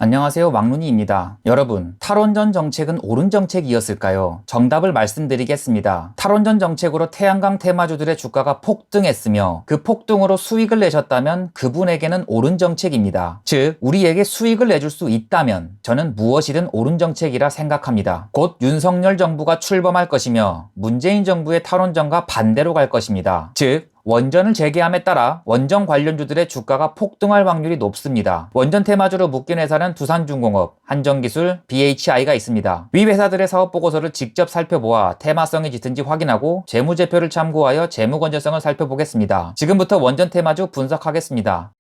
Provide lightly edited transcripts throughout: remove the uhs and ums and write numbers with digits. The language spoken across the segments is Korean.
안녕하세요, 왕눈이입니다. 여러분, 탈원전 정책은 옳은 정책이었을까요? 정답을 말씀드리겠습니다. 탈원전 정책으로 태양광 테마주들의 주가가 폭등했으며 그 폭등으로 수익을 내셨다면 그분에게는 옳은 정책입니다. 즉, 우리에게 수익을 내줄 수 있다면 저는 무엇이든 옳은 정책이라 생각합니다. 곧 윤석열 정부가 출범할 것이며 문재인 정부의 탈원전과 반대로 갈 것입니다. 즉, 원전을 재개함에 따라 원전 관련주들의 주가가 폭등할 확률이 높습니다. 원전 테마주로 묶인 회사는 두산중공업, 한전기술, BHI가 있습니다. 위 회사들의 사업 보고서를 직접 살펴보아 테마성이 짙은지 확인하고 재무제표를 참고하여 재무 건전성을 살펴보겠습니다. 지금부터 원전 테마주 분석하겠습니다.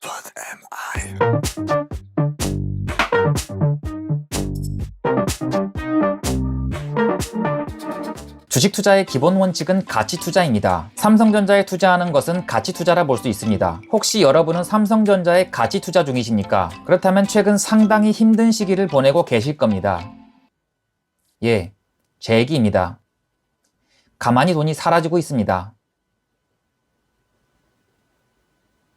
주식 투자의 기본 원칙은 가치 투자입니다. 삼성전자에 투자하는 것은 가치 투자라 볼 수 있습니다. 혹시 여러분은 삼성전자에 가치 투자 중이십니까? 그렇다면 최근 상당히 힘든 시기를 보내고 계실 겁니다. 예, 제 얘기입니다. 가만히 돈이 사라지고 있습니다.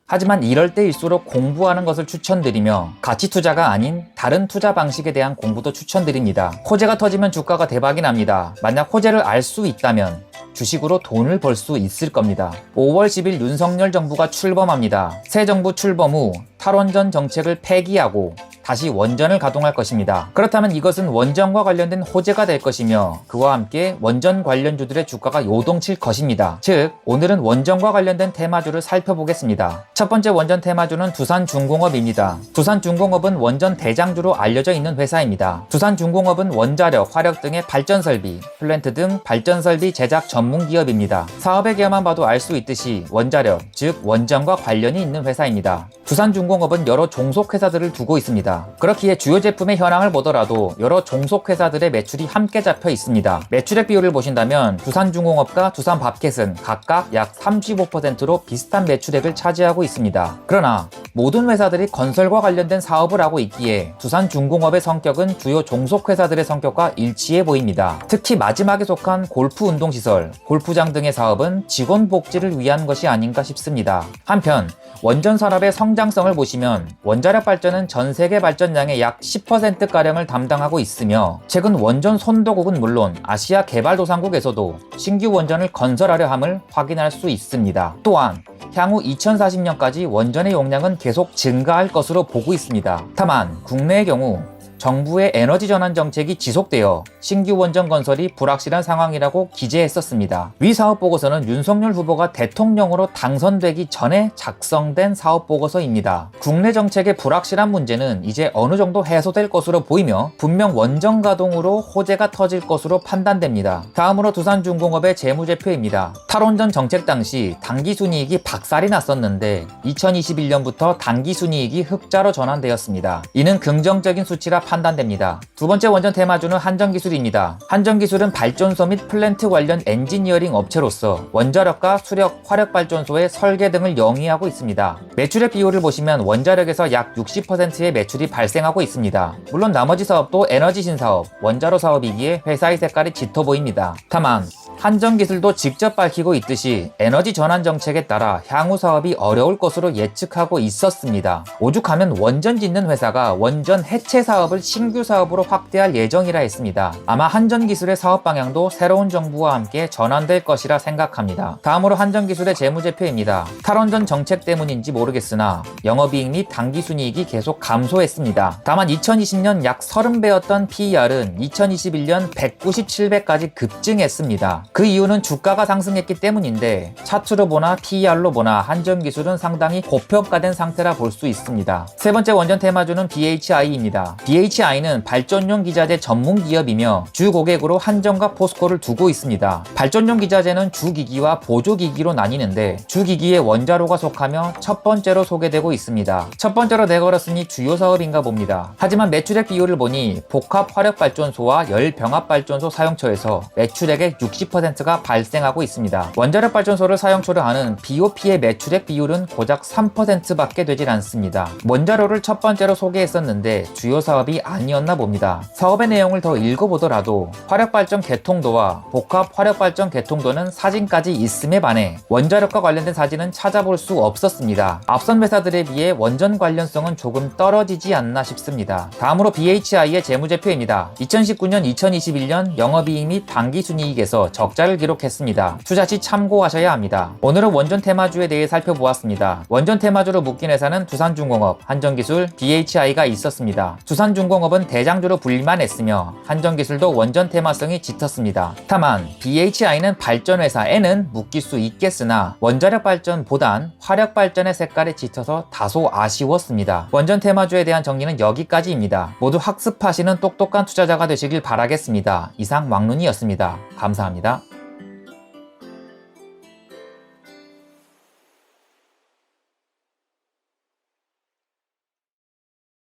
하지만 이럴 때일수록 공부하는 것을 추천드리며 가치 투자가 아닌 다른 투자 방식에 대한 공부도 추천드립니다. 호재가 터지면 주가가 대박이 납니다. 만약 호재를 알 수 있다면 주식으로 돈을 벌 수 있을 겁니다. 5월 10일 윤석열 정부가 출범합니다. 새 정부 출범 후 탈원전 정책을 폐기하고 다시 원전을 가동할 것입니다. 그렇다면 이것은 원전과 관련된 호재가 될 것이며 그와 함께 원전 관련주들의 주가가 요동칠 것입니다. 즉, 오늘은 원전과 관련된 테마주를 살펴보겠습니다. 첫 번째 원전 테마주는 두산중공업입니다. 두산중공업은 원전 대장주로 알려져 있는 회사입니다. 두산중공업은 원자력, 화력 등의 발전설비, 플랜트 등 발전설비 제작 전문 기업입니다. 사업의 개요만 봐도 알 수 있듯이 원자력, 즉 원전과 관련이 있는 회사입니다. 두산중공업은 여러 종속회사들을 두고 있습니다. 그렇기에 주요 제품의 현황을 보더라도 여러 종속회사들의 매출이 함께 잡혀 있습니다. 매출액 비율을 보신다면 두산중공업과 두산밥켓은 각각 약 35%로 비슷한 매출액을 차지하고 있습니다. 그러나 모든 회사들이 건설과 관련된 사업을 하고 있기에 두산중공업의 성격은 주요 종속회사들의 성격과 일치해 보입니다. 특히 마지막에 속한 골프 운동시설, 골프장 등의 사업은 직원 복지를 위한 것이 아닌가 싶습니다. 한편 원전 산업의 성장성을 보시면 원자력 발전은 전 세계 발전량의 약 10%가량을 담당하고 있으며 최근 원전 선도국은 물론 아시아 개발도상국에서도 신규 원전을 건설하려 함을 확인할 수 있습니다. 또한 향후 2040년까지 원전의 용량은 계속 증가할 것으로 보고 있습니다. 다만 국내의 경우 정부의 에너지 전환 정책이 지속되어 신규 원전 건설이 불확실한 상황이라고 기재했었습니다. 위 사업 보고서는 윤석열 후보가 대통령으로 당선되기 전에 작성된 사업 보고서입니다. 국내 정책의 불확실한 문제는 이제 어느 정도 해소될 것으로 보이며 분명 원전 가동으로 호재가 터질 것으로 판단됩니다. 다음으로 두산중공업의 재무제표입니다. 탈원전 정책 당시 당기순이익이 박살이 났었는데 2021년부터 당기순이익이 흑자로 전환되었습니다. 이는 긍정적인 수치라 판단됩니다. 두 번째 원전 테마주는 한전기술입니다. 한전기술은 발전소 및 플랜트 관련 엔지니어링 업체로서 원자력과 수력, 화력발전소의 설계 등을 영위하고 있습니다. 매출액 비율을 보시면 원자력에서 약 60%의 매출이 발생하고 있습니다. 물론 나머지 사업도 에너지 신사업, 원자로 사업이기에 회사의 색깔이 짙어 보입니다. 다만 한전기술도 직접 밝히고 있듯이 에너지 전환 정책에 따라 향후 사업이 어려울 것으로 예측하고 있었습니다. 오죽하면 원전 짓는 회사가 원전 해체 사업을 신규 사업으로 확대할 예정이라 했습니다. 아마 한전기술의 사업 방향도 새로운 정부와 함께 전환될 것이라 생각합니다. 다음으로 한전기술의 재무제표입니다. 탈원전 정책 때문인지 모르겠으나 영업이익 및 당기순이익이 계속 감소했습니다. 다만 2020년 약 30배였던 PER은 2021년 197배까지 급증했습니다. 그 이유는 주가가 상승했기 때문인데 차트로 보나 PER로 보나 한전기술은 상당히 고평가된 상태라 볼 수 있습니다. 세 번째 원전 테마주는 BHI입니다. BHI는 발전용 기자재 전문 기업이며 주 고객으로 한전과 포스코를 두고 있습니다. 발전용 기자재는 주기기와 보조기기로 나뉘는데 주기기에 원자로가 속하며 첫 번째로 소개되고 있습니다. 첫 번째로 내걸었으니 주요 사업인가 봅니다. 하지만 매출액 비율을 보니 복합 화력발전소와 열병합발전소 사용처에서 매출액의 60% 20%가 발생하고 있습니다. 원자력 발전소를 사용초를 하는 BOP의 매출액 비율은 고작 3%밖에 되질 않습니다. 원자로를 첫 번째로 소개했었는데 주요 사업이 아니었나 봅니다. 사업의 내용을 더 읽어보더라도 화력발전 개통도와 복합 화력발전 개통도는 사진까지 있음에 반해 원자력과 관련된 사진은 찾아볼 수 없었습니다. 앞선 회사들에 비해 원전 관련성은 조금 떨어지지 않나 싶습니다. 다음으로 BHI의 재무제표입니다. 2019년, 2021년 영업이익 및 당기순이익에서 적자를 기록했습니다. 투자 시 참고하셔야 합니다. 오늘은 원전 테마주에 대해 살펴보았습니다. 원전 테마주로 묶인 회사는 두산중공업, 한전기술, BHI가 있었습니다. 두산중공업은 대장주로 불릴만 했으며 한전기술도 원전 테마성이 짙었습니다. 다만 BHI는 발전회사에는 묶일 수 있겠으나 원자력 발전보단 화력 발전의 색깔에 짙어서 다소 아쉬웠습니다. 원전 테마주에 대한 정리는 여기까지입니다. 모두 학습하시는 똑똑한 투자자가 되시길 바라겠습니다. 이상 왕눈이었습니다. 감사합니다.